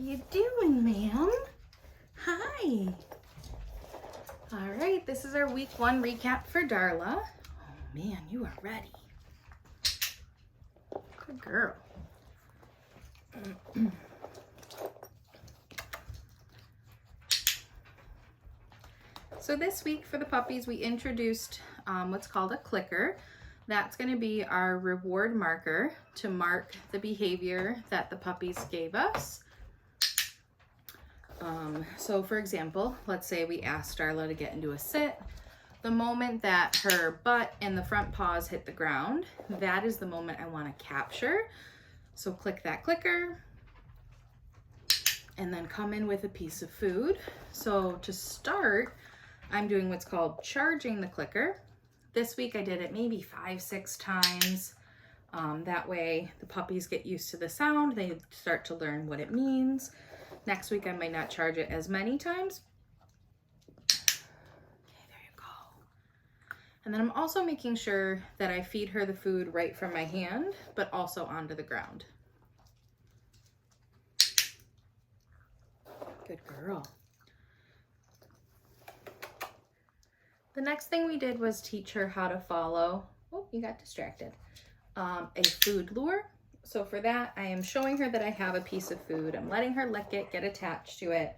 you doing, ma'am? Hi. All right, this is our week 1 recap for Darla. Oh man, you are ready. Good girl. So this week for the puppies, we introduced what's called a clicker. That's going to be our reward marker to mark the behavior that the puppies gave us. So for example, let's say we asked Darla to get into a sit. The moment that her butt and the front paws hit the ground, that is the moment I want to capture. So click that clicker and then come in with a piece of food. So to start, I'm doing what's called charging the clicker. This week I did it maybe 5-6 times. That way the puppies get used to the sound. They start to learn what it means. Next week I might not charge it as many times. Okay, there you go. And then I'm also making sure that I feed her the food right from my hand, but also onto the ground. Good girl. The next thing we did was teach her how to follow, oh, you got distracted, a food lure. So for that, I am showing her that I have a piece of food. I'm letting her lick it, get attached to it.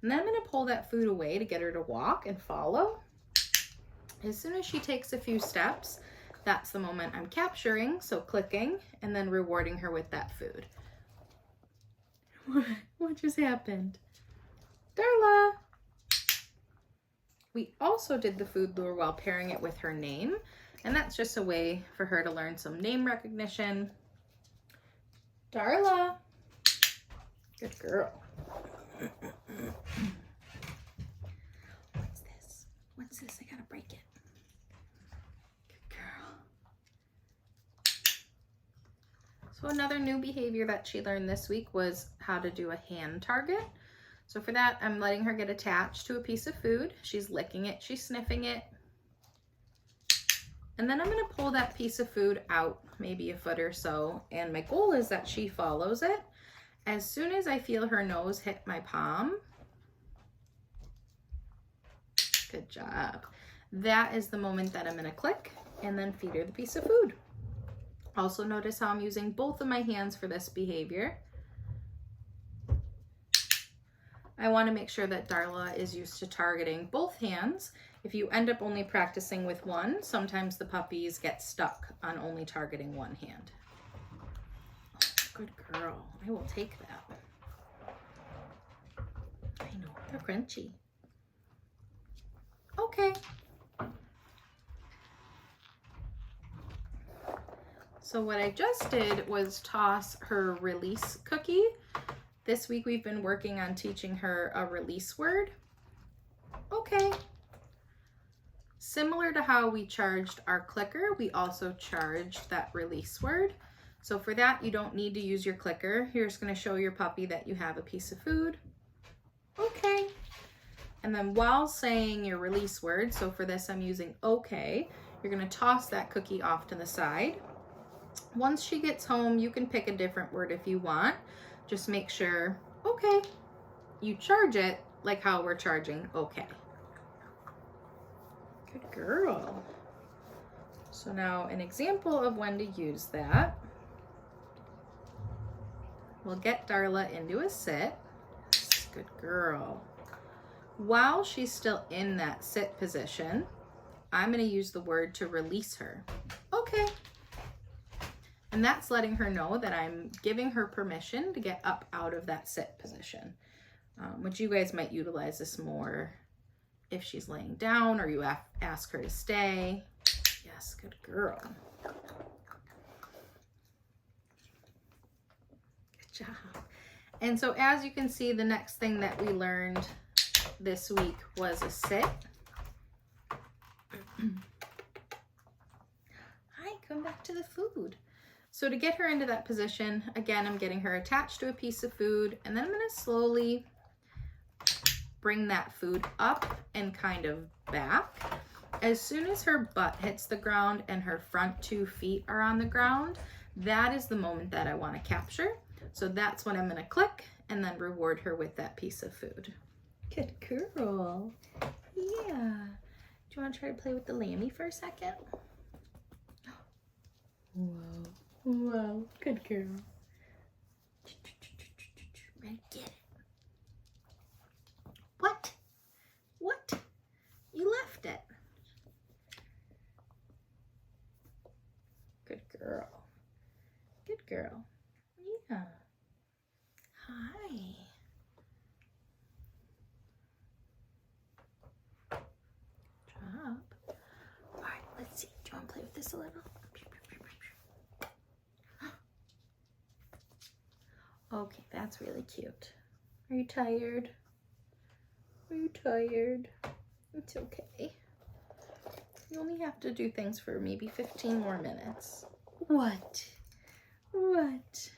And then I'm gonna pull that food away to get her to walk and follow. As soon as she takes a few steps, that's the moment I'm capturing, so clicking, and then rewarding her with that food. What just happened? Darla! We also did the food lure while pairing it with her name, and that's just a way for her to learn some name recognition. Darla! Good girl. What's this? What's this? I gotta break it. Good girl. So another new behavior that she learned this week was how to do a hand target. So for that, I'm letting her get attached to a piece of food. She's licking it, she's sniffing it. And then I'm gonna pull that piece of food out, maybe a foot or so. And my goal is that she follows it. As soon as I feel her nose hit my palm, good job. That is the moment that I'm gonna click and then feed her the piece of food. Also notice how I'm using both of my hands for this behavior. I want to make sure that Darla is used to targeting both hands. If you end up only practicing with one, sometimes the puppies get stuck on only targeting one hand. Oh, good girl. I will take that. I know, they're crunchy. Okay. So what I just did was toss her release cookie. This week we've been working on teaching her a release word. Okay. Similar to how we charged our clicker, we also charged that release word. So for that, you don't need to use your clicker. You're just gonna show your puppy that you have a piece of food. Okay. And then while saying your release word, so for this I'm using okay, you're gonna toss that cookie off to the side. Once she gets home, you can pick a different word if you want. Just make sure, okay, you charge it like how we're charging okay. Good girl. So now an example of when to use that. We'll get Darla into a sit. Good girl. While she's still in that sit position, I'm going to use the word to release her. Okay. And that's letting her know that I'm giving her permission to get up out of that sit position, which you guys might utilize this more if she's laying down or you ask her to stay. Yes, good girl. Good job. And so as you can see, the next thing that we learned this week was a sit. Hi, come back to the food. So to get her into that position, again, I'm getting her attached to a piece of food, and then I'm going to slowly bring that food up and kind of back. As soon as her butt hits the ground and her front 2 feet are on the ground, that is the moment that I want to capture. So that's when I'm going to click and then reward her with that piece of food. Good girl. Yeah. Do you want to try to play with the lammy for a second? Whoa. Whoa. Good girl. Ready, get it. What? What? You left it. Good girl. Good girl. Yeah. Hi. Job. All right, let's see. Do you want to play with this a little? Okay, that's really cute. Are you tired? Are you tired? It's okay. You only have to do things for maybe 15 more minutes. What? What?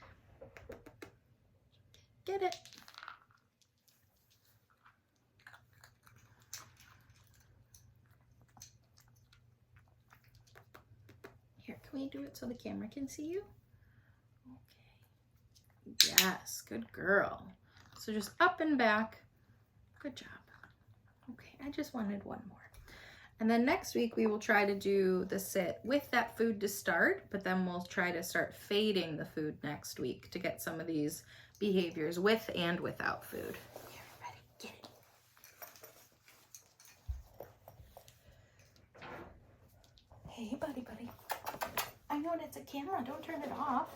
Get it. Here, can we do it so the camera can see you? Okay. Yes, good girl. So just up and back. Good job. Okay, I just wanted one more. And then next week we will try to do the sit with that food to start, but then we'll try to start fading the food next week to get some of these behaviors with and without food. Here, ready, get it. Hey, buddy. I know that's a camera, don't turn it off.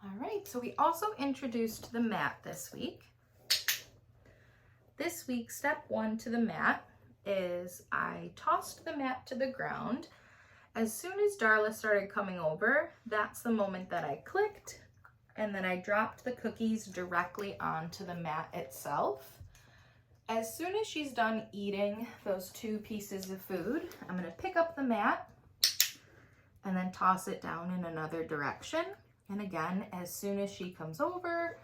All right, so we also introduced the mat this week. This week, step 1 to the mat is I tossed the mat to the ground. As soon as Darla started coming over, that's the moment that I clicked, and then I dropped the cookies directly onto the mat itself. As soon as she's done eating those 2 pieces of food, I'm gonna pick up the mat and then toss it down in another direction. And again, as soon as she comes over,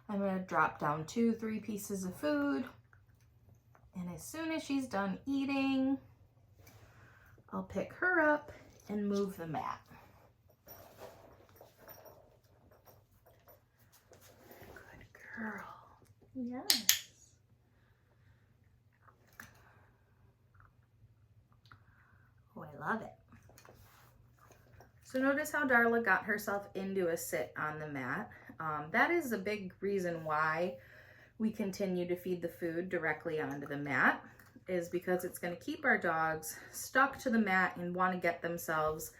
I'm gonna drop down 2-3 pieces of food. And as soon as she's done eating, I'll pick her up and move the mat. Good girl. Yes. Oh, I love it. So notice how Darla got herself into a sit on the mat. That is a big reason why we continue to feed the food directly onto the mat, is because it's going to keep our dogs stuck to the mat and want to get themselves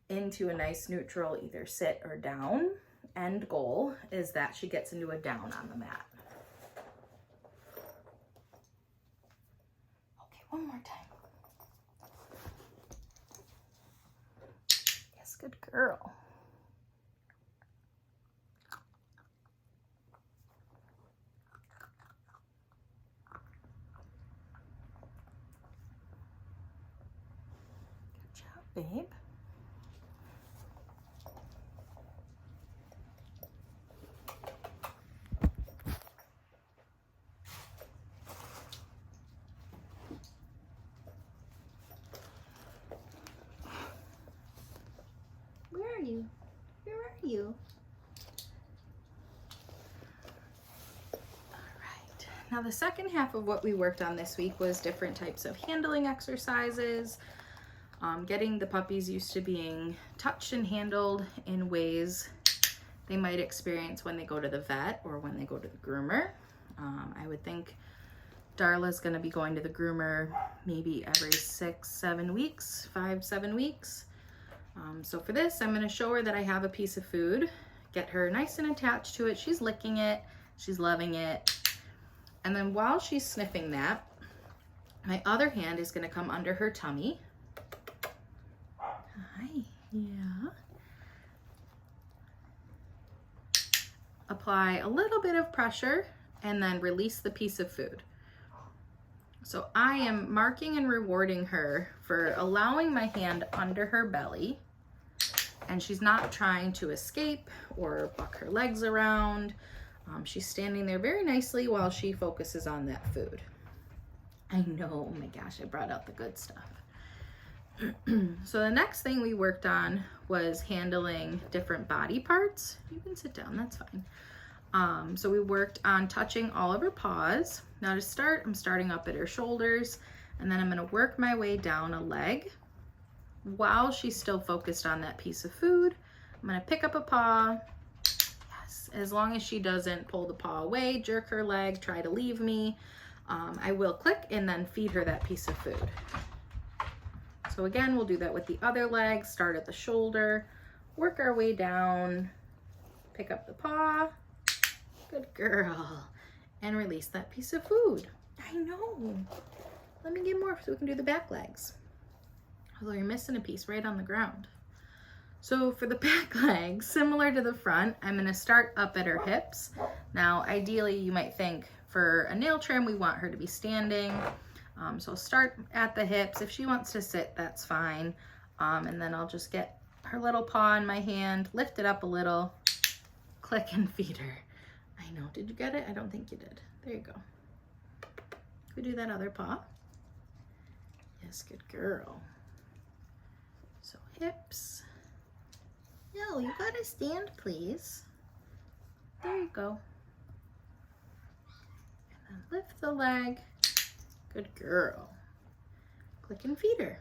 into a nice neutral either sit or down. End goal is that she gets into a down on the mat. Okay, one more time. Yes, good girl. Babe. Where are you? Where are you? All right. Now the second half of what we worked on this week was different types of handling exercises. Getting the puppies used to being touched and handled in ways they might experience when they go to the vet or when they go to the groomer. I would think Darla's going to be going to the groomer maybe every 6-7 weeks, 5-7 weeks. So for this, I'm going to show her that I have a piece of food, get her nice and attached to it. She's licking it, she's loving it. And then while she's sniffing that, my other hand is going to come under her tummy. Hi, yeah. Apply a little bit of pressure and then release the piece of food. So I am marking and rewarding her for allowing my hand under her belly, and she's not trying to escape or buck her legs around. She's standing there very nicely while she focuses on that food. I know, oh my gosh, I brought out the good stuff. So the next thing we worked on was handling different body parts. You can sit down, that's fine. So we worked on touching all of her paws. Now to start, I'm starting up at her shoulders, and then I'm gonna work my way down a leg while she's still focused on that piece of food. I'm gonna pick up a paw. Yes, as long as she doesn't pull the paw away, jerk her leg, try to leave me, I will click and then feed her that piece of food. So again, we'll do that with the other leg. Start at the shoulder, work our way down, pick up the paw, good girl, and release that piece of food. I know. Let me get more so we can do the back legs. Although you're missing a piece right on the ground. So for the back legs, similar to the front, I'm gonna start up at her hips. Now, ideally, you might think for a nail trim, we want her to be standing. So start at the hips. If she wants to sit, that's fine. And then I'll just get her little paw in my hand, lift it up a little, click and feed her. I know, did you get it? I don't think you did. There you go. Could we do that other paw? Yes, good girl. So hips. No, you gotta stand, please. There you go. And then lift the leg. Good girl. Click and feed her.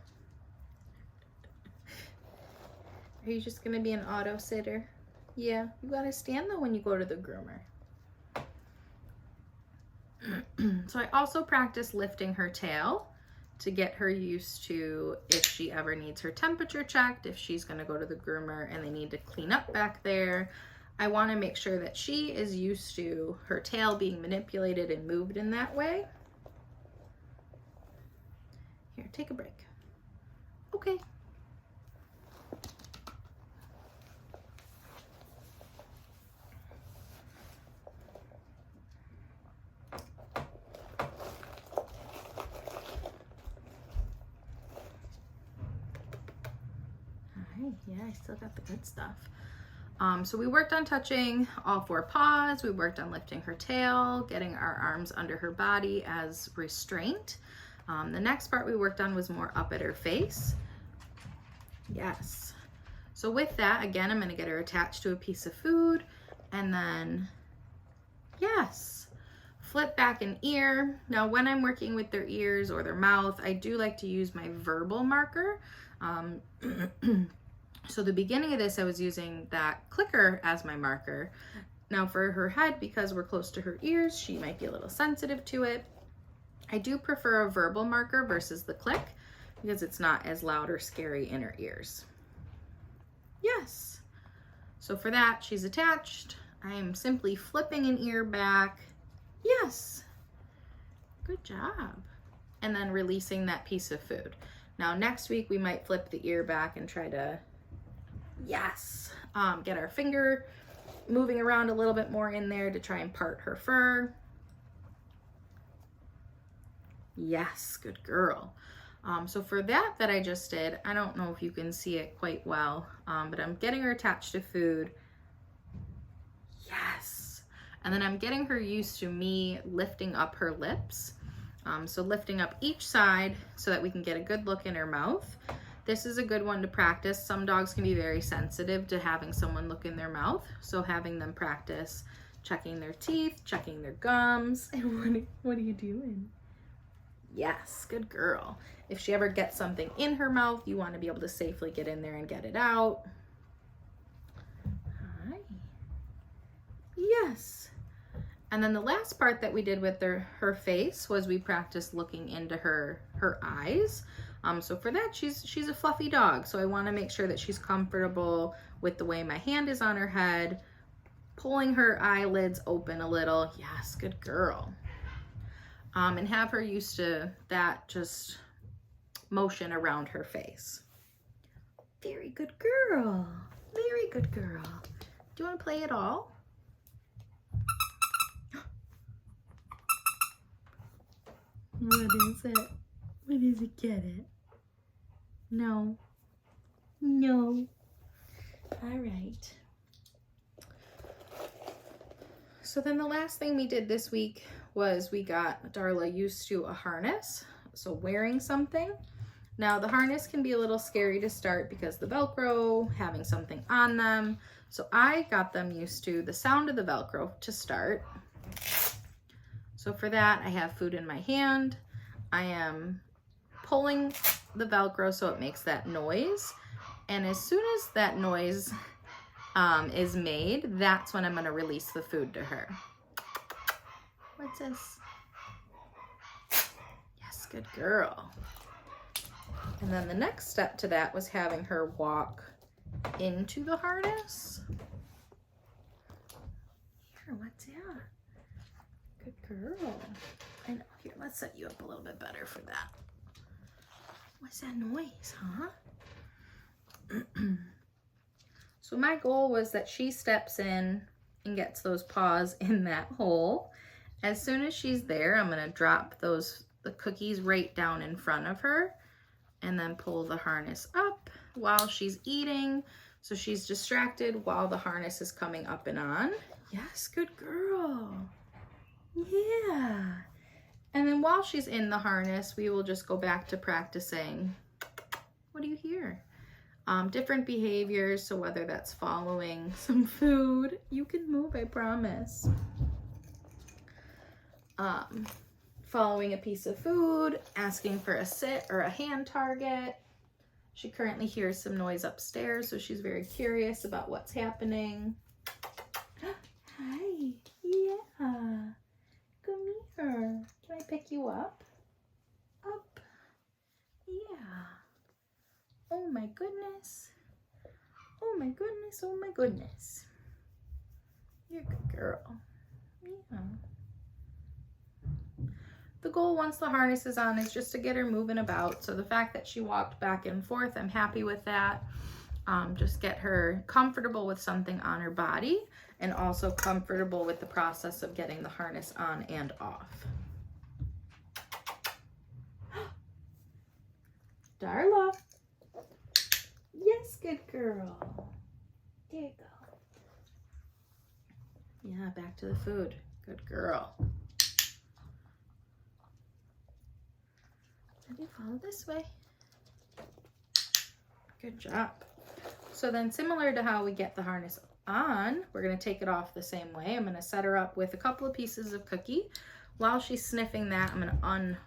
Are you just gonna be an auto sitter? Yeah, you gotta stand though when you go to the groomer. So I also practice lifting her tail to get her used to if she ever needs her temperature checked, if she's gonna go to the groomer and they need to clean up back there. I wanna make sure that she is used to her tail being manipulated and moved in that way. Here, take a break. Okay. Yeah, I still got the good stuff. So we worked on touching all four paws. We worked on lifting her tail, getting our arms under her body as restraint. The next part we worked on was more up at her face. Yes. So with that, again, I'm going to get her attached to a piece of food and then, yes, flip back an ear. Now, when I'm working with their ears or their mouth, I do like to use my verbal marker. So the beginning of this, I was using that clicker as my marker. Now for her head, because we're close to her ears, she might be a little sensitive to it. I do prefer a verbal marker versus the click because it's not as loud or scary in her ears. Yes. So for that, she's attached. I am simply flipping an ear back. Yes. Good job. And then releasing that piece of food. Now next week, we might flip the ear back and try to, yes, get our finger moving around a little bit more in there to try and part her fur. Yes, good girl. So for that I just did, I don't know if you can see it quite well, but I'm getting her attached to food. Yes. And then I'm getting her used to me lifting up her lips. So lifting up each side so that we can get a good look in her mouth. This is a good one to practice. Some dogs can be very sensitive to having someone look in their mouth. So having them practice checking their teeth, checking their gums. And what are you doing? Yes, good girl. If she ever gets something in her mouth, you want to be able to safely get in there and get it out. Hi. Yes. And then the last part that we did with her face was we practiced looking into her eyes. So for that, she's a fluffy dog. So I want to make sure that she's comfortable with the way my hand is on her head, pulling her eyelids open a little. Yes, good girl. And have her used to that just motion around her face. Very good girl. Very good girl. Do you want to play at all? What is it? What is it? Get it? No. No. All right. So then the last thing we did this week was we got Darla used to a harness. So wearing something. Now the harness can be a little scary to start because the Velcro, having something on them. So I got them used to the sound of the Velcro to start. So for that, I have food in my hand. I am pulling the Velcro so it makes that noise. And as soon as that noise is made, that's when I'm gonna release the food to her. What's this? Yes, good girl. And then the next step to that was having her walk into the harness. Here, what's that? Good girl. I know. Here, let's set you up a little bit better for that. What's that noise, huh? So my goal was that she steps in and gets those paws in that hole. As soon as she's there, I'm gonna drop the cookies right down in front of her and then pull the harness up while she's eating. So she's distracted while the harness is coming up and on. Yes, good girl. Yeah. And then while she's in the harness, we will just go back to practicing. What do you hear? Different behaviors. So whether that's following some food, you can move, I promise. Following a piece of food, asking for a sit or a hand target. She currently hears some noise upstairs, so she's very curious about what's happening. Hi, yeah, come here. Can I pick you up? Up, yeah. Oh my goodness. Oh my goodness, oh my goodness. You're a good girl, yeah. The goal once the harness is on is just to get her moving about. So the fact that she walked back and forth, I'm happy with that. Just get her comfortable with something on her body and also comfortable with the process of getting the harness on and off. Darla. Yes, good girl. There you go. Yeah, back to the food. Good girl. Maybe follow this way. Good job. So then similar to how we get the harness on, we're going to take it off the same way. I'm going to set her up with a couple of pieces of cookie. While she's sniffing that, I'm going to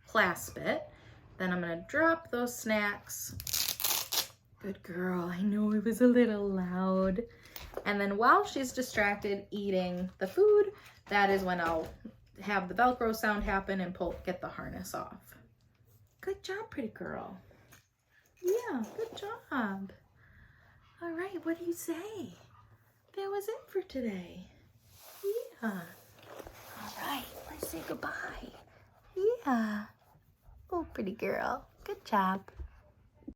unclasp it. Then I'm going to drop those snacks. Good girl. I know it was a little loud. And then while she's distracted eating the food, that is when I'll have the Velcro sound happen and get the harness off. Good job, pretty girl. Yeah, good job. All right, what do you say? That was it for today. Yeah. All right, let's say goodbye. Yeah. Oh, pretty girl. Good job.